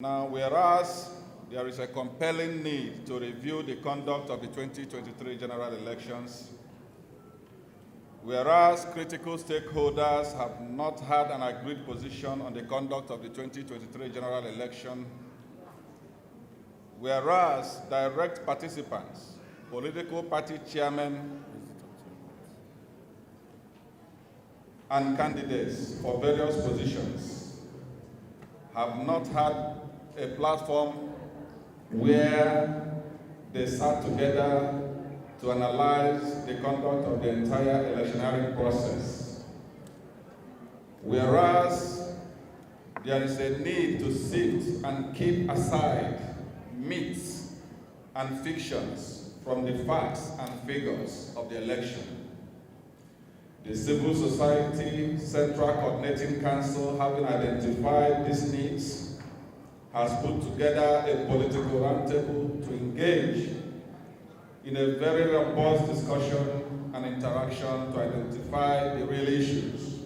Now, whereas there is a compelling need to review the conduct of the 2023 general elections, whereas critical stakeholders have not had an agreed position on the conduct of the 2023 general election, whereas direct participants, political party chairmen, and candidates for various positions have not had a platform where they sat together to analyze the conduct of the entire electioneering process. Whereas there is a need to sit and keep aside myths and fictions from the facts and figures of the election. The Civil Society Central Coordinating Council, having identified these needs, has put together a political roundtable to engage in a very robust discussion and interaction to identify the real issues.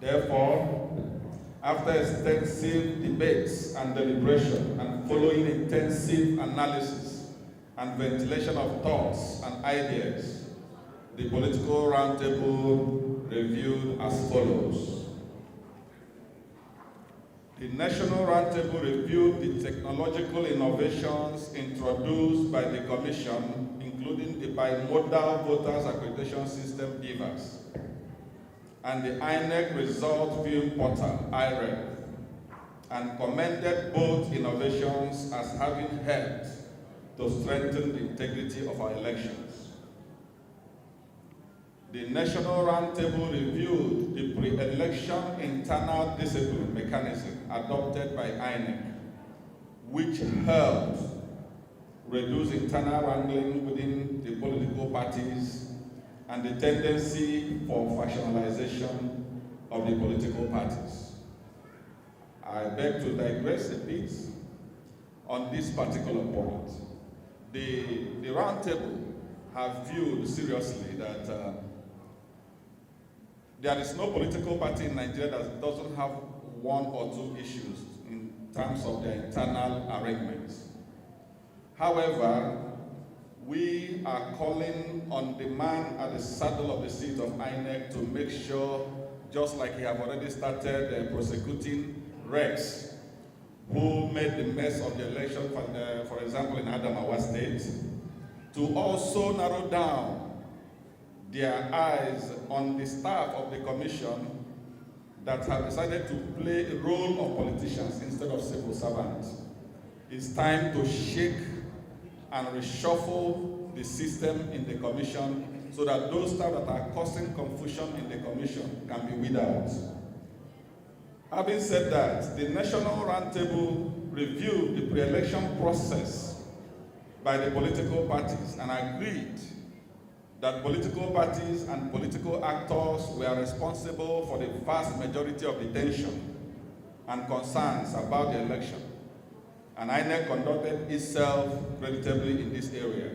Therefore, after extensive debates and deliberation and following intensive analysis and ventilation of thoughts and ideas, the political roundtable reviewed as follows. The National Roundtable reviewed the technological innovations introduced by the Commission, including the Bimodal Voters Accreditation System, BVAS, and the INEC Result Viewing Portal, IREP, and commended both innovations as having helped to strengthen the integrity of our elections. The National Roundtable reviewed the pre-election internal discipline mechanism adopted by INEC, which helped reduce internal wrangling within the political parties and the tendency for factionalization of the political parties. I beg to digress a bit on this particular point. The Roundtable have viewed seriously that there is no political party in Nigeria that doesn't have one or two issues in terms of their internal arrangements. However, we are calling on the man at the saddle of the seat of INEC to make sure, just like he have already started prosecuting Rex, who made the mess of the election, for example, in Adamawa State, to also narrow down their eyes on the staff of the commission that have decided to play a role of politicians instead of civil servants. It's time to shake and reshuffle the system in the commission so that those staff that are causing confusion in the commission can be weeded out. Having said that, the National Roundtable reviewed the pre-election process by the political parties and agreed that political parties and political actors were responsible for the vast majority of the tension and concerns about the election, and INEC conducted itself creditably in this area.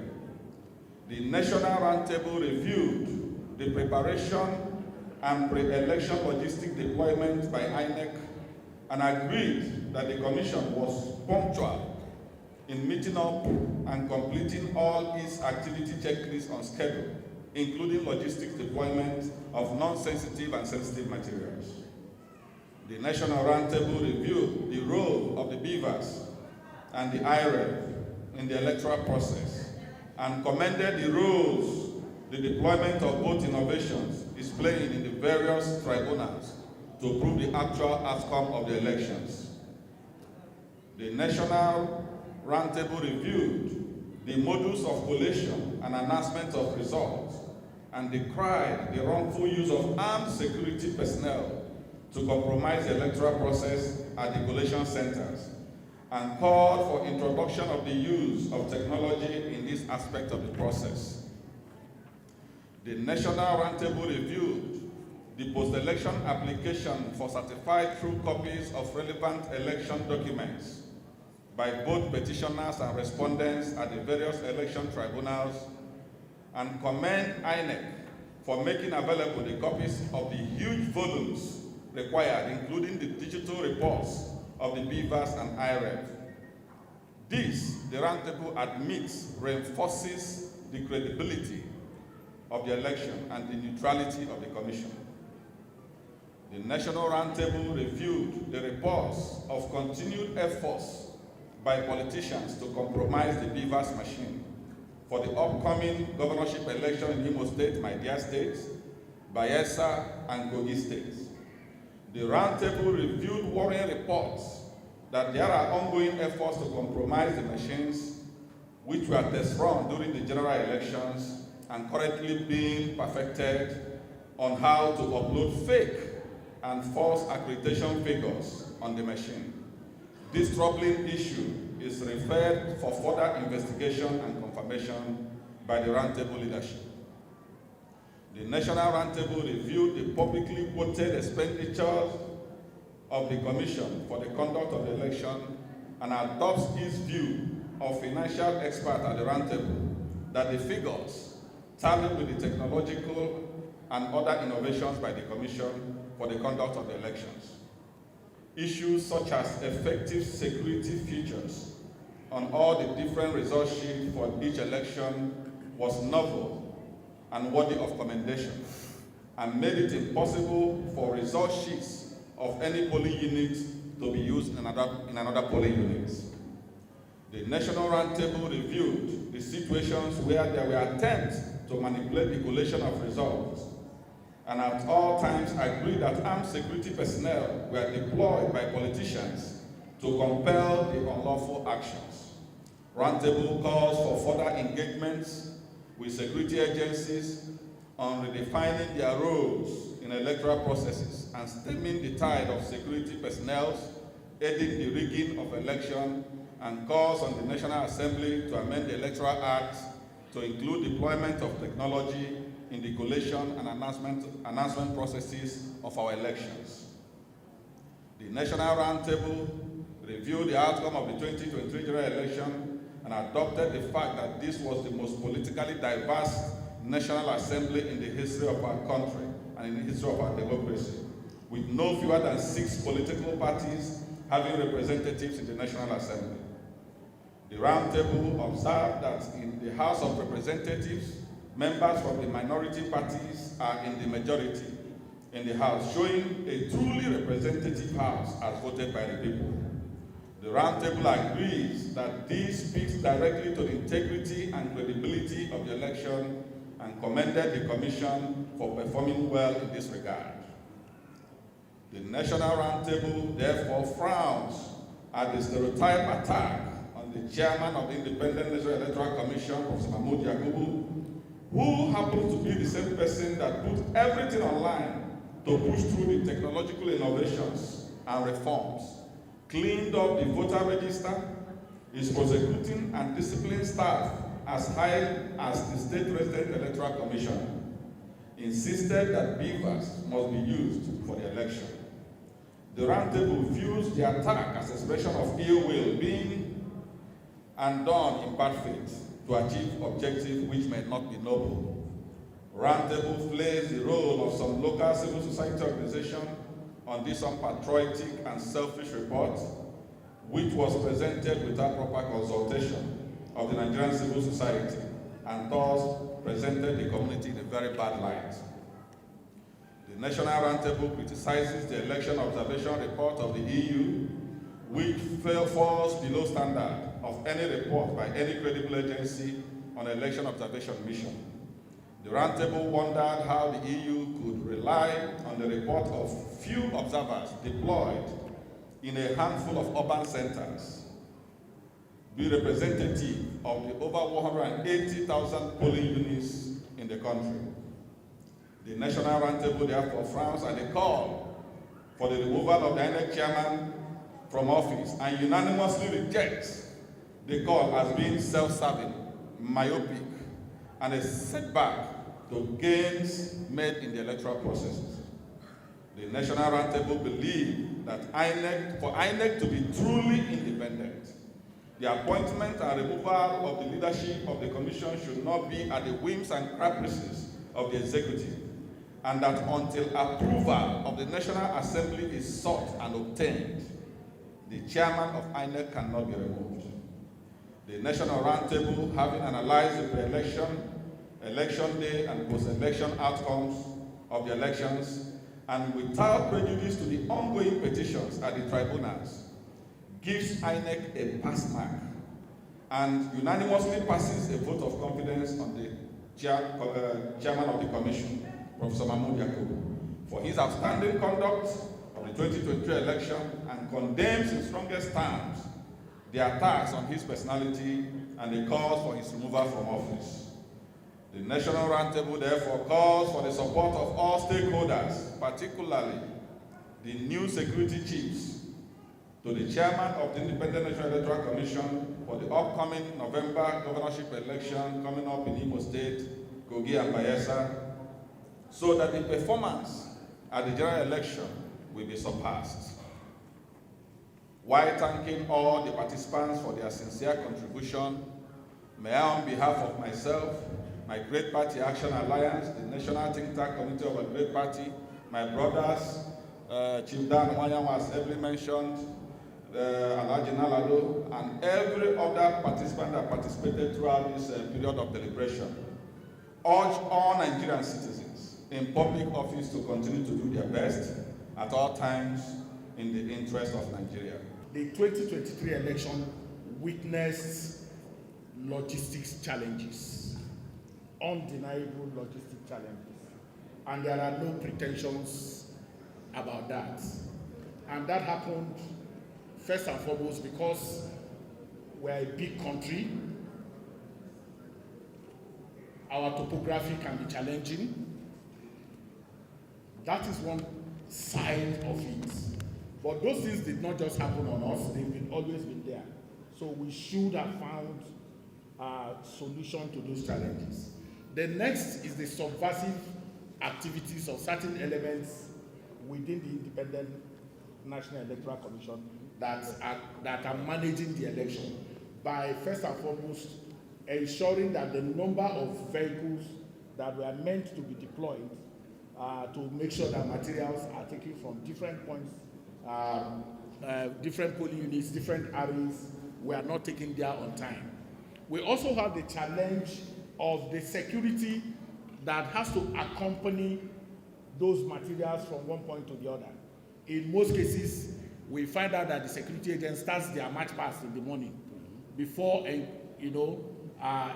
The National Roundtable reviewed the preparation and pre-election logistic deployment by INEC and agreed that the Commission was punctual in meeting up and completing all its activity checklists on schedule, including logistics deployment of non-sensitive and sensitive materials. The National Roundtable reviewed the role of the BVAS and the IREP in the electoral process and commended the roles the deployment of both innovations is playing in the various tribunals to prove the actual outcome of the elections. The National Roundtable reviewed the modus of collation and announcement of results and decried the wrongful use of armed security personnel to compromise the electoral process at the collation centers and called for introduction of the use of technology in this aspect of the process. The National Roundtable reviewed the post-election application for certified true copies of relevant election documents by both petitioners and respondents at the various election tribunals and commend INEC for making available the copies of the huge volumes required, including the digital reports of the BVAS and IREV. This, the Roundtable admits, reinforces the credibility of the election and the neutrality of the Commission. The National Roundtable reviewed the reports of continued efforts by politicians to compromise the BVAS machine for the upcoming governorship election in Imo State, my dear states, Bayelsa, and Kogi states. The Roundtable reviewed worrying reports that there are ongoing efforts to compromise the machines which were test run during the general elections and currently being perfected on how to upload fake and false accreditation figures on the machine. This troubling issue is referred for further investigation and confirmation by the Roundtable leadership. The National Roundtable reviewed the publicly quoted expenditures of the Commission for the conduct of the election and adopts its view of financial experts at the Roundtable that the figures tally with the technological and other innovations by the Commission for the conduct of the elections. Issues such as effective security features on all the different result sheets for each election was novel and worthy of commendation, and made it impossible for result sheets of any polling unit to be used in another polling unit. The National Roundtable reviewed the situations where there were attempts to manipulate the collation of results, and at all times agreed that armed security personnel were deployed by politicians to compel the unlawful actions. Roundtable calls for further engagements with security agencies on redefining their roles in electoral processes and stemming the tide of security personnel aiding the rigging of election, and calls on the National Assembly to amend the Electoral Act to include deployment of technology in the collation and announcement processes of our elections. The National Roundtable reviewed the outcome of the 2023 general election and adopted the fact that this was the most politically diverse National Assembly in the history of our country and in the history of our democracy, with no fewer than 6 political parties having representatives in the National Assembly. The Roundtable observed that in the House of Representatives, members from the minority parties are in the majority in the House, showing a truly representative House as voted by the people. The Roundtable agrees that this speaks directly to the integrity and credibility of the election and commended the Commission for performing well in this regard. The National Roundtable therefore frowns at the stereotype attack on the chairman of the Independent National Electoral Commission, Professor Mahmoud Yakubu, who happens to be the same person that put everything online to push through the technological innovations and reforms, cleaned up the voter register, is prosecuting and disciplining staff as high as the State Resident Electoral Commission, insisted that BVAS must be used for the election. The Roundtable views the attack as expression of ill will being and done in bad faith to achieve objectives which may not be noble. Roundtable plays the role of some local civil society organization on this unpatriotic and selfish report, which was presented without proper consultation of the Nigerian civil society and thus presented the community in a very bad light. The National Roundtable criticizes the election observation report of the EU, which falls below standard of any report by any credible agency on election observation mission. The Roundtable wondered how the EU could rely on the report of few observers deployed in a handful of urban centers, be representative of the over 180,000 polling units in the country. The National Roundtable therefore frowns at the call for the removal of the INEC chairman from office and unanimously rejects the call as being self-serving, myopic, and a setback to gains made in the electoral processes. The National Roundtable believe that for INEC to be truly independent, the appointment and removal of the leadership of the Commission should not be at the whims and caprices of the executive, and that until approval of the National Assembly is sought and obtained, the chairman of INEC cannot be removed. The National Roundtable, having analyzed the pre-election, election day, and post-election outcomes of the elections, and without prejudice to the ongoing petitions at the tribunals, gives INEC a pass mark and unanimously passes a vote of confidence on the chairman of the commission, Professor Mahmoud Yakubu, for his outstanding conduct of the 2023 election, and condemns in strongest terms the attacks on his personality and the calls for his removal from office. The National Roundtable therefore calls for the support of all stakeholders, particularly the new security chiefs, to the chairman of the Independent National Electoral Commission for the upcoming November governorship election coming up in Imo State, Kogi and Bayelsa, so that the performance at the general election will be surpassed. While thanking all the participants for their sincere contribution, may I, on behalf of myself, my Great Party Action Alliance, the National Think Tank Committee of a Great Party, my brothers, Chief Dan Wanyam was heavily mentioned, Alhaji Nalado, and every other participant that participated throughout this period of deliberation, urge all Nigerian citizens in public office to continue to do their best at all times in the interest of Nigeria. The 2023 election witnessed logistics challenges, undeniable logistic challenges, and there are no pretensions about that. And that happened first and foremost because we're a big country. Our topography can be challenging. That is one side of it. But those things did not just happen on us, they've always been there. So we should have found a solution to those challenges. The next is the subversive activities of certain elements within the Independent National Electoral Commission that are managing the election by first and foremost ensuring that the number of vehicles that were meant to be deployed to make sure that materials are taken from different points, different polling units, different areas, were not taken there on time. We also have the challenge of the security that has to accompany those materials from one point to the other. In most cases, we find out that the security agent starts their march past in the morning before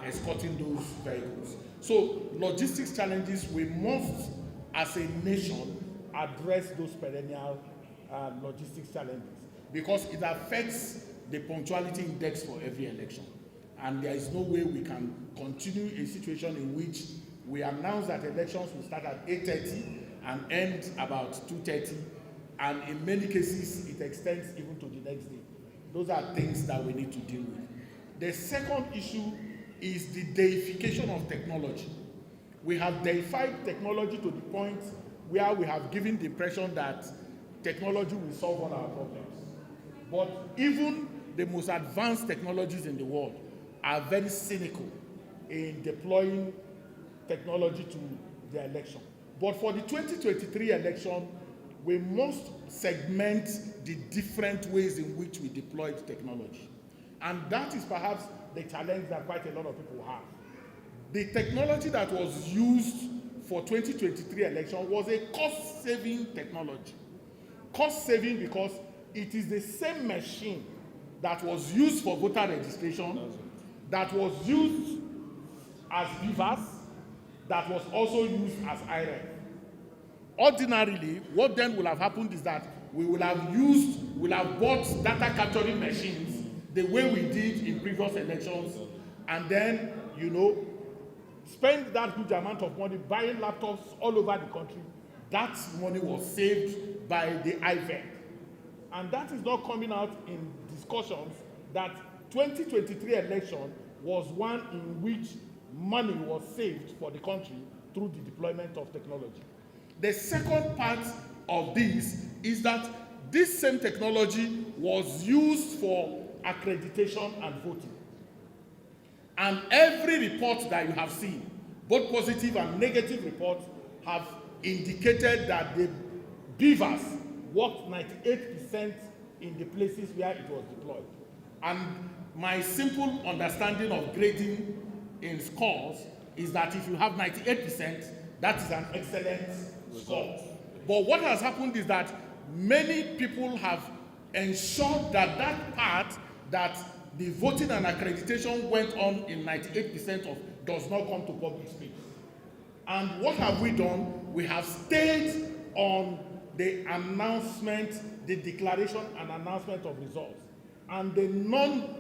escorting those vehicles. So logistics challenges, we must, as a nation, address those perennial logistics challenges because it affects the punctuality index for every election. And there is no way we can continue a situation in which we announce that elections will start at 8:30 and end about 2:30, and in many cases it extends even to the next day. Those are things that we need to deal with. The second issue is the deification of technology. We have deified technology to the point where we have given the impression that technology will solve all our problems. But even the most advanced technologies in the world are very cynical in deploying technology to the election. But for the 2023 election, we must segment the different ways in which we deployed technology. And that is perhaps the challenge that quite a lot of people have. The technology that was used for 2023 election was a cost-saving technology. Cost-saving because it is the same machine that was used for voter registration, that was used as BVAS, that was also used as INEC. Ordinarily, what then will have happened is that we will have bought data capturing machines the way we did in previous elections, and then, spend that huge amount of money buying laptops all over the country. That money was saved by the INEC. And that is not coming out in discussions that 2023 election was one in which money was saved for the country through the deployment of technology. The second part of this is that this same technology was used for accreditation and voting. And every report that you have seen, both positive and negative reports, have indicated that the BVAS worked 98% in the places where it was deployed. And my simple understanding of grading in scores is that if you have 98%, that is an excellent score. But what has happened is that many people have ensured that that part that the voting and accreditation went on in 98% of does not come to public space. And what have we done? We have stayed on the announcement, the declaration and announcement of results, and the non-upload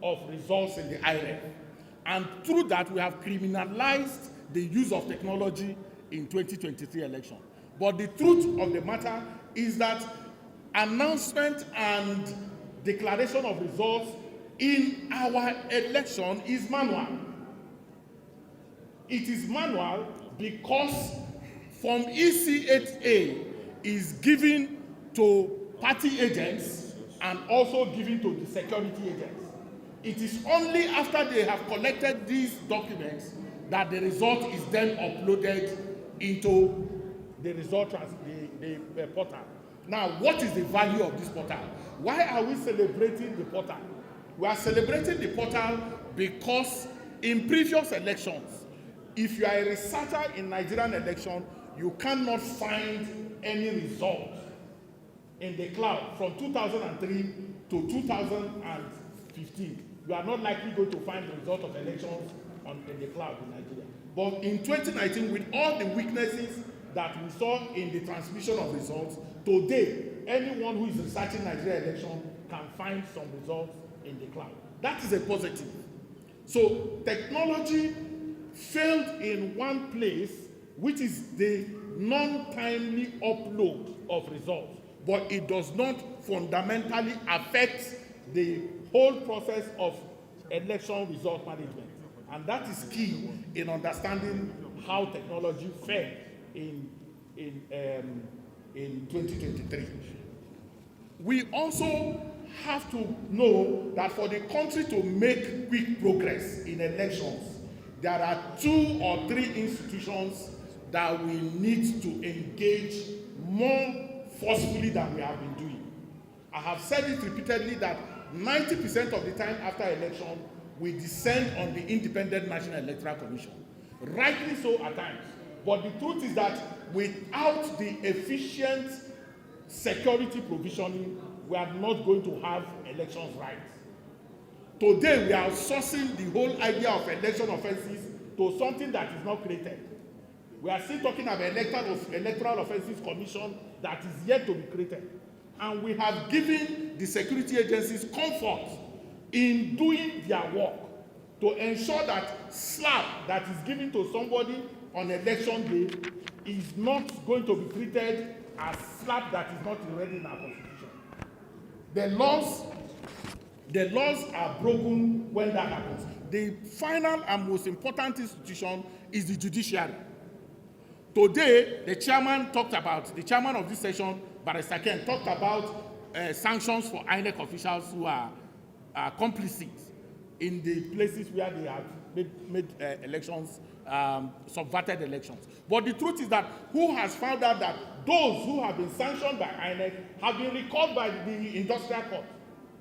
of results in the INEC. And through that, we have criminalized the use of technology in 2023 election. But the truth of the matter is that announcement and declaration of results in our election is manual. It is manual because Form EC8A is given to party agents and also given to the security agents. It is only after they have collected these documents that the result is then uploaded into the result the portal. Now, what is the value of this portal? Why are we celebrating the portal? We are celebrating the portal because in previous elections, if you are a researcher in Nigerian election, you cannot find any result in the cloud from 2003 to 2015. You are not likely going to find the result of elections in the cloud in Nigeria. But in 2019, with all the weaknesses that we saw in the transmission of results, today, anyone who is researching Nigeria election can find some results in the cloud. That is a positive. So technology failed in one place, which is the non-timely upload of results, but it does not fundamentally affect the whole process of election result management. And that is key in understanding how technology failed in 2023. We also have to know that for the country to make quick progress in elections, there are 2 or 3 institutions that we need to engage more forcefully than we have been doing. I have said it repeatedly that 90% of the time after election, we descend on the Independent National Electoral Commission. Rightly so at times. But the truth is that without the efficient security provisioning, we are not going to have elections right. Today, we are outsourcing the whole idea of election offenses to something that is not created. We are still talking about electoral offenses commission that is yet to be created. And we have given the security agencies comfort in doing their work to ensure that slap that is given to somebody on election day is not going to be treated as slap that is not already in our constitution. The laws are broken when that happens. The final and most important institution is the judiciary. Today, the chairman of this session, Barrister Ken, talked about sanctions for INEC officials who are complicit in the places where they have made elections, subverted elections. But the truth is that who has found out that those who have been sanctioned by INEC have been recalled by the industrial court.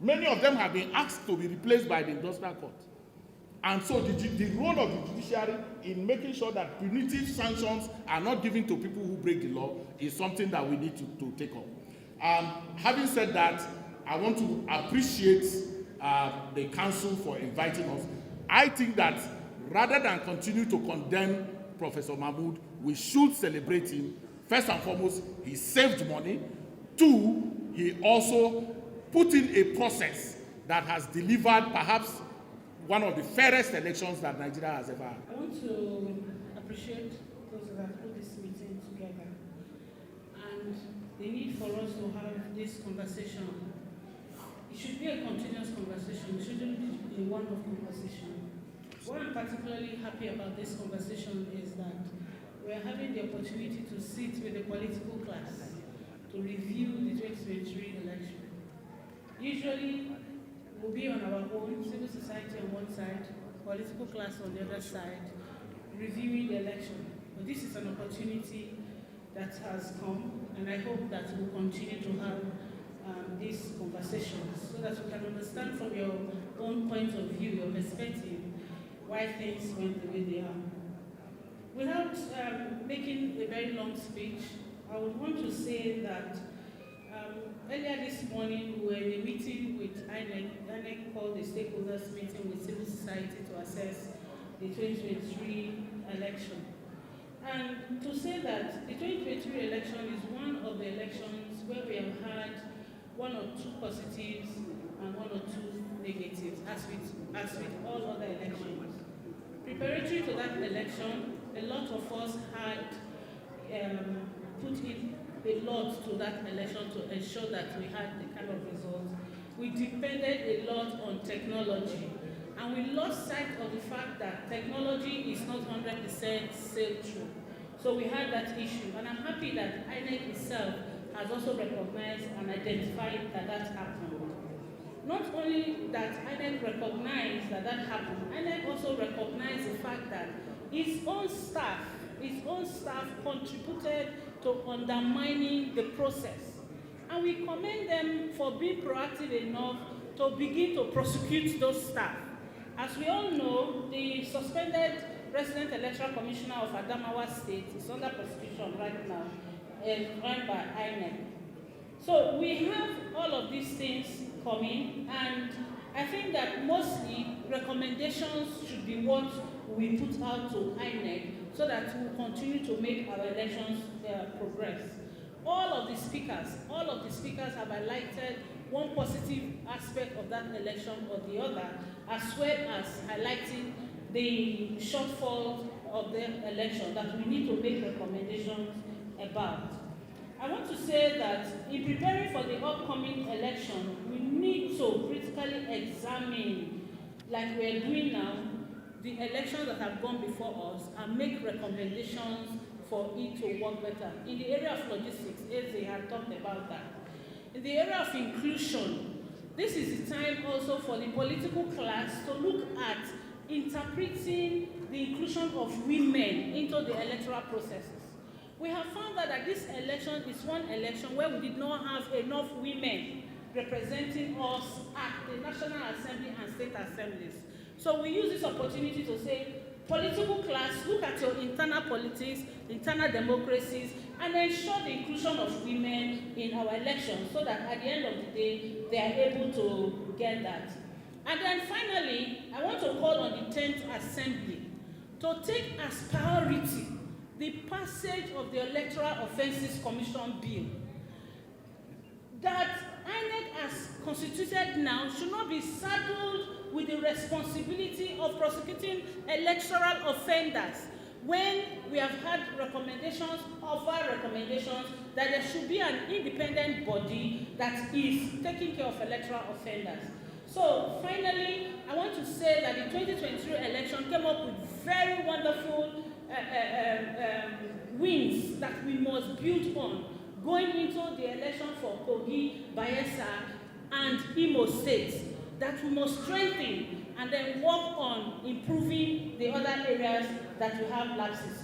Many of them have been asked to be replaced by the industrial court. And so the role of the judiciary in making sure that punitive sanctions are not given to people who break the law is something that we need to take up. Having said that, I want to appreciate the council for inviting us. I think that rather than continue to condemn Professor Mahmood, we should celebrate him. First and foremost, he saved money. 2, he also put in a process that has delivered perhaps one of the fairest elections that Nigeria has ever had. I want to appreciate those that have put this meeting together and the need for us to have this conversation. It should be a continuous conversation. It shouldn't be a one-off conversation. What I'm particularly happy about this conversation is that we're having the opportunity to sit with the political class to review the 2023 election. Usually, we'll be on our own, civil society on one side, political class on the other side, reviewing the election. But this is an opportunity that has come, and I hope that we'll continue to have these conversations so that we can understand from your own point of view, your perspective, why things went the way they are. Without making a very long speech, I would want to say that earlier this morning we were in a meeting with INEC. INEC called a stakeholders meeting with civil society to assess the 2023 election. And to say that the 2023 election is one of the elections where we have had one or two positives and one or two negatives, as with all other elections. Preparatory to that election, a lot of us had put in a lot to that election to ensure that we had the kind of results. We depended a lot on technology, and we lost sight of the fact that technology is not 100% sailed through. So we had that issue, and I'm happy that INEC itself has also recognized and identified that that happened. Not only that INEC recognized that that happened, INEC also recognized the fact that its own staff contributed to undermining the process. And we commend them for being proactive enough to begin to prosecute those staff. As we all know, the suspended Resident Electoral Commissioner of Adamawa State is under prosecution right now, run by INEC. So we have all of these things coming, and I think that mostly recommendations should be what we put out to INEC so that we will continue to make our elections progress. All of the speakers have highlighted one positive aspect of that election or the other, as well as highlighting the shortfalls of the election that we need to make recommendations about. I want to say that in preparing for the upcoming election, we need to critically examine, like we're doing now, the elections that have gone before us and make recommendations for it to work better. In the area of logistics, they had talked about that. In the area of inclusion, this is the time also for the political class to look at interpreting the inclusion of women into the electoral processes. We have found that this election is one election where we did not have enough women representing us at the National Assembly and State Assemblies. So we use this opportunity to say, political class, look at your internal politics, internal democracies, and ensure the inclusion of women in our elections so that at the end of the day, they are able to get that. And then finally, I want to call on the 10th Assembly to take as priority the passage of the Electoral Offences Commission Bill. That INEC, as constituted now, should not be saddled with the responsibility of prosecuting electoral offenders when we have had recommendations that there should be an independent body that is taking care of electoral offenders. So finally, I want to say that the 2023 election came up with very wonderful wins that we must build on going into the election for Kogi, Bayelsa, and Imo states, that we must strengthen and then work on improving the other areas that we have lapses.